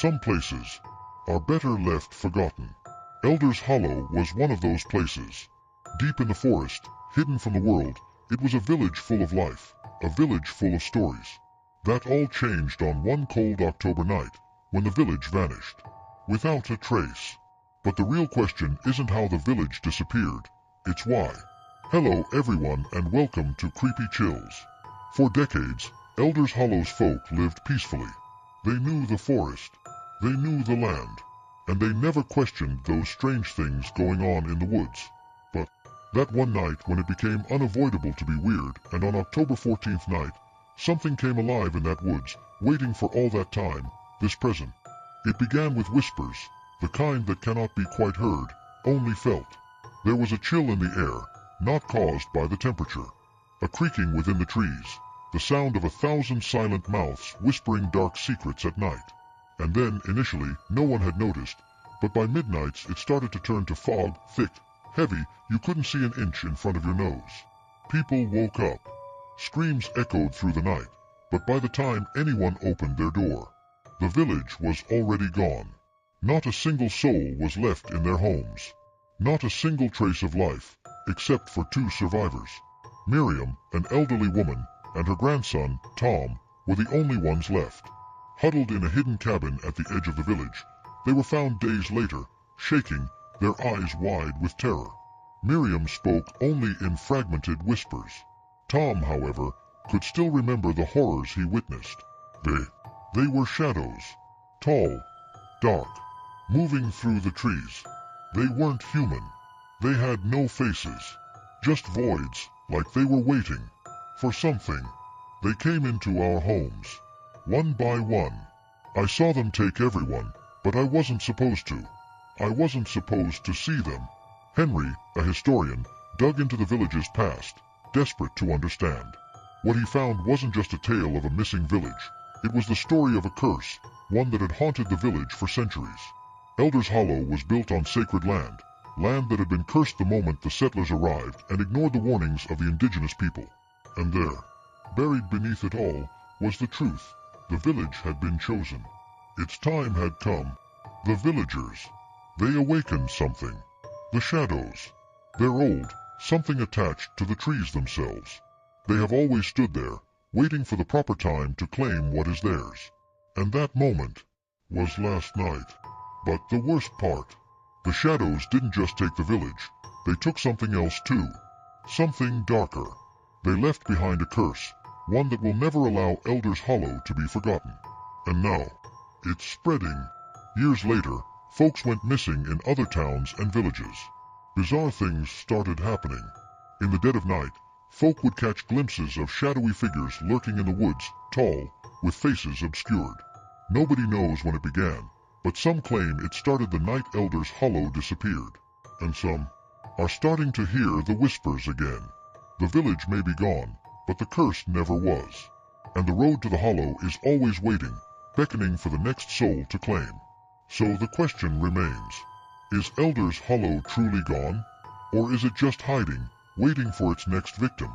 Some places are better left forgotten. Elder's Hollow was one of those places. Deep in the forest, hidden from the world, it was a village full of life, a village full of stories. That all changed on one cold October night, when the village vanished, without a trace. But the real question isn't how the village disappeared, it's why. Hello everyone and welcome to Creepy Chillz. For decades, Elder's Hollow's folk lived peacefully. They knew the forest, they knew the land, and they never questioned those strange things going on in the woods. But that one night when it became unavoidable to be weird, and on October 14th night, something came alive in that woods, waiting for all that time, this present. It began with whispers, the kind that cannot be quite heard, only felt. There was a chill in the air, not caused by the temperature. A creaking within the trees, the sound of 1,000 silent mouths whispering dark secrets at night. And then, initially, no one had noticed, but by midnights it started to turn to fog, thick, heavy, you couldn't see an inch in front of your nose. People woke up. Screams echoed through the night, but by the time anyone opened their door, the village was already gone. Not a single soul was left in their homes. Not a single trace of life, except for 2 survivors. Miriam, an elderly woman, and her grandson, Tom, were the only ones left. Huddled in a hidden cabin at the edge of the village, they were found days later, shaking, their eyes wide with terror. Miriam spoke only in fragmented whispers. Tom, however, could still remember the horrors he witnessed. They were shadows. Tall, dark, moving through the trees. They weren't human. They had no faces. Just voids, like they were waiting for something. They came into our homes, one by one. I saw them take everyone, but I wasn't supposed to. I wasn't supposed to see them. Henry, a historian, dug into the village's past, desperate to understand. What he found wasn't just a tale of a missing village. It was the story of a curse, one that had haunted the village for centuries. Elder's Hollow was built on sacred land, land that had been cursed the moment the settlers arrived and ignored the warnings of the indigenous people. And there, buried beneath it all, was the truth. The village had been chosen. Its time had come. The villagers. They awakened something. The shadows. They're old, something attached to the trees themselves. They have always stood there, waiting for the proper time to claim what is theirs. And that moment was last night. But the worst part, the shadows didn't just take the village, they took something else too. Something darker. They left behind a curse, one that will never allow Elder's Hollow to be forgotten. And now, it's spreading. Years later, folks went missing in other towns and villages. Bizarre things started happening. In the dead of night, folk would catch glimpses of shadowy figures lurking in the woods, tall, with faces obscured. Nobody knows when it began, but some claim it started the night Elder's Hollow disappeared. And some are starting to hear the whispers again. The village may be gone, but the curse never was. And the road to the Hollow is always waiting, beckoning for the next soul to claim. So the question remains, is Elder's Hollow truly gone? Or is it just hiding, waiting for its next victim?